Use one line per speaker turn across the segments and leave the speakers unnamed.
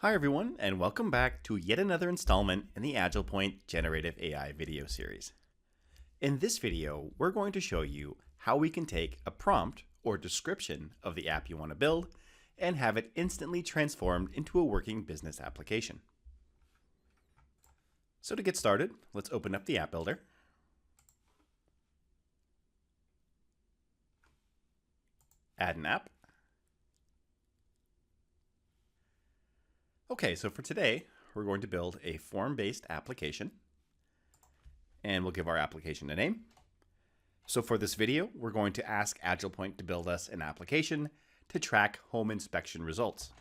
Hi everyone, and welcome back to yet another installment in the AgilePoint Generative AI video series. In this video, we're going to show you how we can take a prompt or description of the app you want to build and have it instantly transformed into a working business application. So to get started, let's open up the app builder. Add an app. Okay, so for today, we're going to build a form-based application, and we'll give our application a name. So for this video, we're going to ask AgilePoint to build us an application to track home inspection results.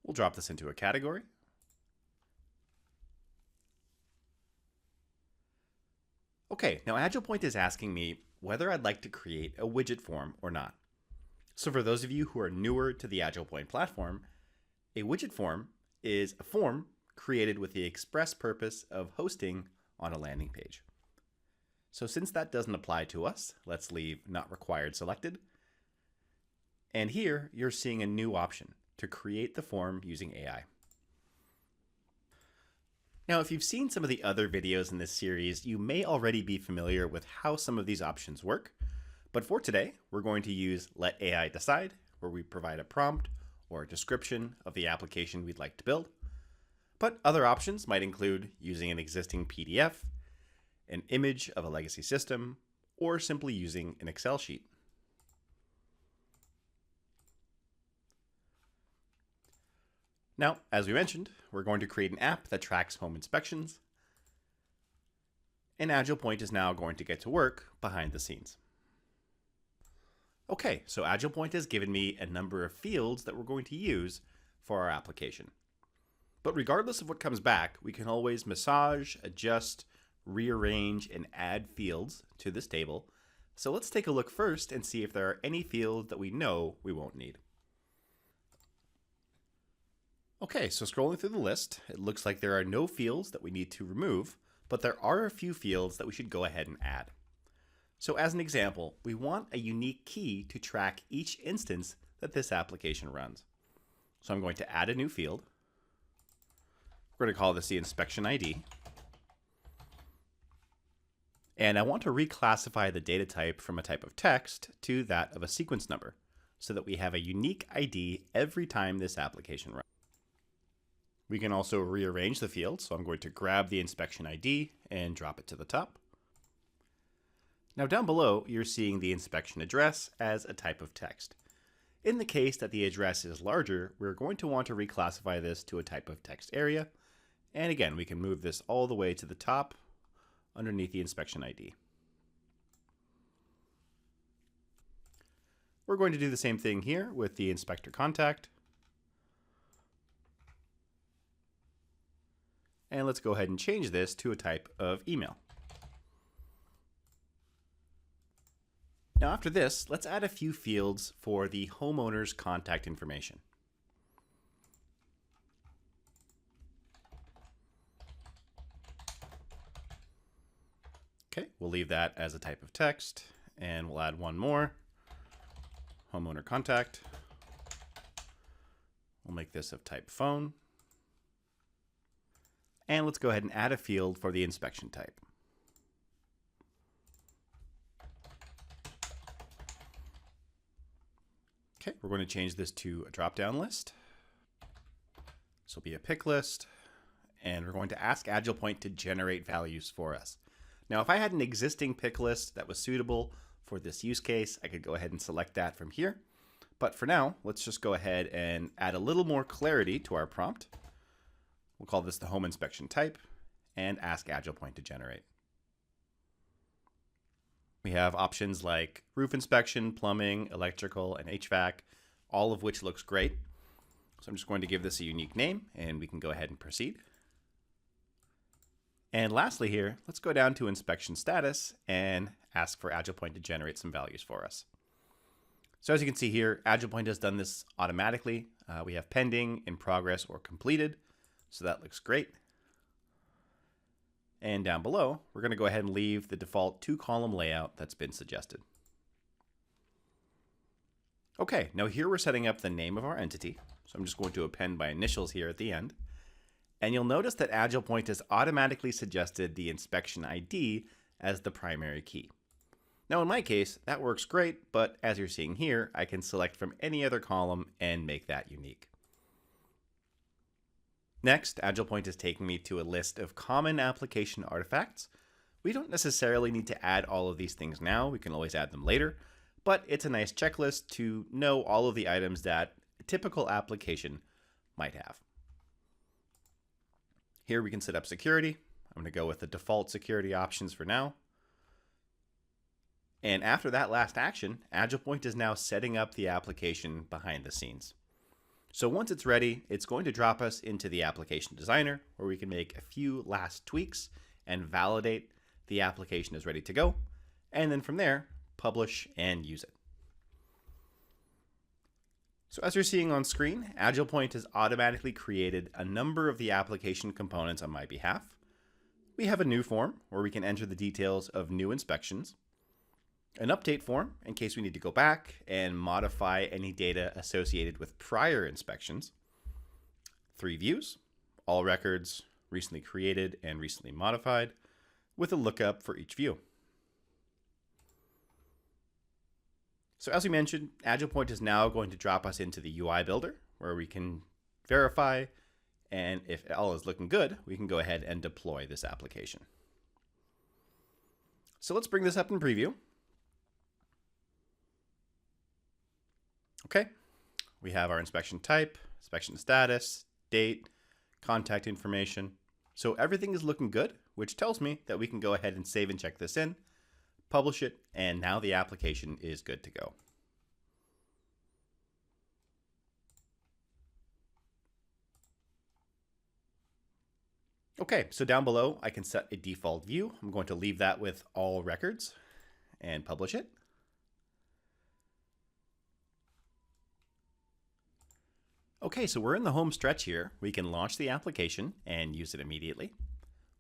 We'll drop this into a category. Okay, now AgilePoint is asking me whether I'd like to create a widget form or not. So for those of you who are newer to the AgilePoint platform, a widget form is a form created with the express purpose of hosting on a landing page. So since that doesn't apply to us, let's leave not required selected. And here you're seeing a new option to create the form using AI. Now, if you've seen some of the other videos in this series, you may already be familiar with how some of these options work. But for today, we're going to use Let AI Decide, where we provide a prompt or a description of the application we'd like to build. But other options might include using an existing PDF, an image of a legacy system, or simply using an Excel sheet. Now, as we mentioned, we're going to create an app that tracks home inspections, and AgilePoint is now going to get to work behind the scenes. Okay, so AgilePoint has given me a number of fields that we're going to use for our application. But regardless of what comes back, we can always massage, adjust, rearrange, and add fields to this table. So let's take a look first and see if there are any fields that we know we won't need. Okay, so scrolling through the list, it looks like there are no fields that we need to remove, but there are a few fields that we should go ahead and add. So as an example, we want a unique key to track each instance that this application runs. So I'm going to add a new field. We're going to call this the inspection ID. And I want to reclassify the data type from a type of text to that of a sequence number so that we have a unique ID every time this application runs. We can also rearrange the field. So I'm going to grab the inspection ID and drop it to the top. Now down below, you're seeing the inspection address as a type of text. In the case that the address is larger, we're going to want to reclassify this to a type of text area. And again, we can move this all the way to the top underneath the inspection ID. We're going to do the same thing here with the inspector contact. And let's go ahead and change this to a type of email. Now after this, let's add a few fields for the homeowner's contact information. Okay, we'll leave that as a type of text, and we'll add one more, homeowner contact. We'll make this of type phone. And let's go ahead and add a field for the inspection type. Okay, we're going to change this to a drop-down list. This will be a pick list, and we're going to ask AgilePoint to generate values for us. Now, if I had an existing pick list that was suitable for this use case, I could go ahead and select that from here. But for now, let's just go ahead and add a little more clarity to our prompt. We'll call this the home inspection type and ask AgilePoint to generate. We have options like roof inspection, plumbing, electrical, and HVAC, all of which looks great. So I'm just going to give this a unique name, and we can go ahead and proceed. And lastly here, let's go down to inspection status and ask for AgilePoint to generate some values for us. So as you can see here, AgilePoint has done this automatically. We have pending, in progress, or completed. So that looks great. And down below, we're going to go ahead and leave the default 2-column layout that's been suggested. Okay, now here we're setting up the name of our entity. So I'm just going to append my initials here at the end. And you'll notice that AgilePoint has automatically suggested the inspection ID as the primary key. Now in my case, that works great, but as you're seeing here, I can select from any other column and make that unique. Next, AgilePoint is taking me to a list of common application artifacts. We don't necessarily need to add all of these things now, we can always add them later, but it's a nice checklist to know all of the items that a typical application might have. Here we can set up security. I'm going to go with the default security options for now. And after that last action, AgilePoint is now setting up the application behind the scenes. So once it's ready, it's going to drop us into the application designer where we can make a few last tweaks and validate the application is ready to go. And then from there, publish and use it. So as you're seeing on screen, AgilePoint has automatically created a number of the application components on my behalf. We have a new form where we can enter the details of new inspections, an update form in case we need to go back and modify any data associated with prior inspections, 3 views, all records recently created and recently modified, with a lookup for each view. So as we mentioned, AgilePoint is now going to drop us into the UI builder where we can verify, and if all is looking good, we can go ahead and deploy this application. So let's bring this up in preview. Okay, we have our inspection type, inspection status, date, contact information. So everything is looking good, which tells me that we can go ahead and save and check this in, publish it, and now the application is good to go. Okay, so down below, I can set a default view. I'm going to leave that with all records and publish it. Okay, so we're in the home stretch here. We can launch the application and use it immediately.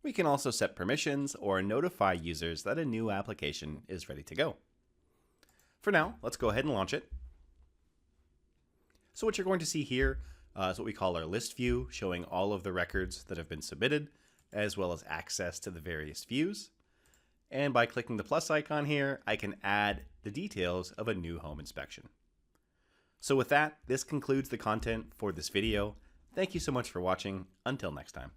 We can also set permissions or notify users that a new application is ready to go. For now, let's go ahead and launch it. So what you're going to see here is what we call our list view, showing all of the records that have been submitted, as well as access to the various views. And by clicking the plus icon here, I can add the details of a new home inspection. So with that, this concludes the content for this video. Thank you so much for watching. Until next time.